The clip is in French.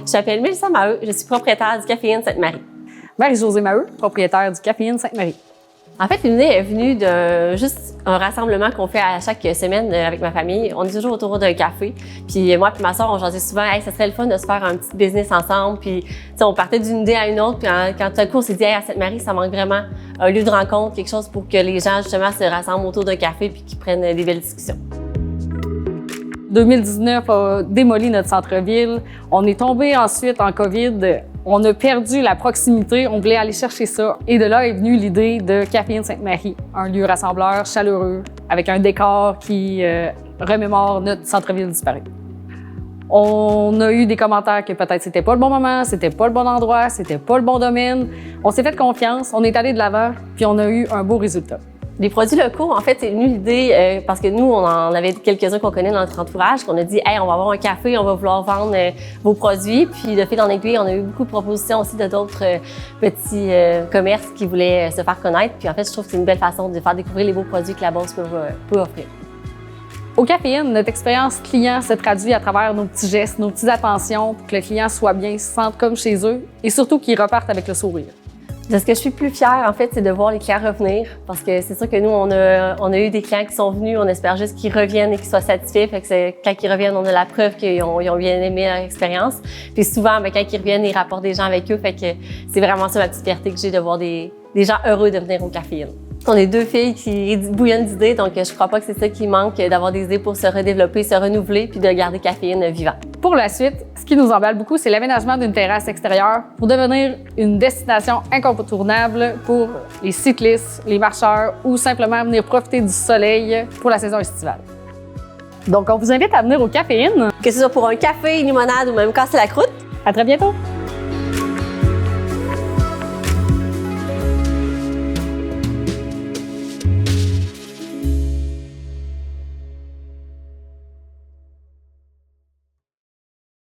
Je m'appelle Mélissa Maheu, je suis propriétaire du Caféine Sainte-Marie. Marie-Josée Maheu, propriétaire du Caféine Sainte-Marie. En fait, l'idée est venue de juste un rassemblement qu'on fait à chaque semaine avec ma famille. On est toujours autour d'un café. Puis moi et ma soeur, on jasait souvent, hey, ça serait le fun de se faire un petit business ensemble. Puis on partait d'une idée à une autre. Puis quand tout à coup, on s'est dit, hey, à Sainte-Marie, ça manque vraiment un lieu de rencontre, quelque chose pour que les gens justement se rassemblent autour d'un café puis qu'ils prennent des belles discussions. 2019 a démoli notre centre-ville. On est tombé ensuite en COVID. On a perdu la proximité. On voulait aller chercher ça. Et de là est venue l'idée de Caféine Sainte-Marie, un lieu rassembleur chaleureux avec un décor qui remémore notre centre-ville disparu. On a eu des commentaires que peut-être c'était pas le bon moment, c'était pas le bon endroit, c'était pas le bon domaine. On s'est fait confiance, on est allé de l'avant, puis on a eu un beau résultat. Les produits locaux, en fait, c'est venu l'idée parce que nous, on en avait quelques-uns qu'on connaît dans notre entourage, qu'on a dit, hey, on va avoir un café, on va vouloir vendre vos produits. Puis de fil en aiguille, on a eu beaucoup de propositions aussi de d'autres petits commerces qui voulaient se faire connaître. Puis en fait, je trouve que c'est une belle façon de faire découvrir les beaux produits que la Beauce peut offrir. Au Caféine, notre expérience client se traduit à travers nos petits gestes, nos petites attentions pour que le client soit bien, se sente comme chez eux et surtout qu'il reparte avec le sourire. De ce que je suis plus fière, en fait, c'est de voir les clients revenir parce que c'est sûr que nous, on a eu des clients qui sont venus, on espère juste qu'ils reviennent et qu'ils soient satisfaits. Fait que quand ils reviennent, on a la preuve qu'ils ont bien aimé leur expérience. Puis souvent, quand ils reviennent, ils rapportent des gens avec eux. Fait que c'est vraiment ça ma petite fierté que j'ai de voir des gens heureux de venir au Caféine. On est deux filles qui bouillonnent d'idées, donc je crois pas que c'est ça qui manque, d'avoir des idées pour se redévelopper, se renouveler, puis de garder Caféine vivant. Pour la suite, ce qui nous emballe beaucoup, c'est l'aménagement d'une terrasse extérieure pour devenir une destination incontournable pour les cyclistes, les marcheurs ou simplement venir profiter du soleil pour la saison estivale. Donc, on vous invite à venir au Caféine. Que ce soit pour un café, une limonade ou même casser la croûte. À très bientôt!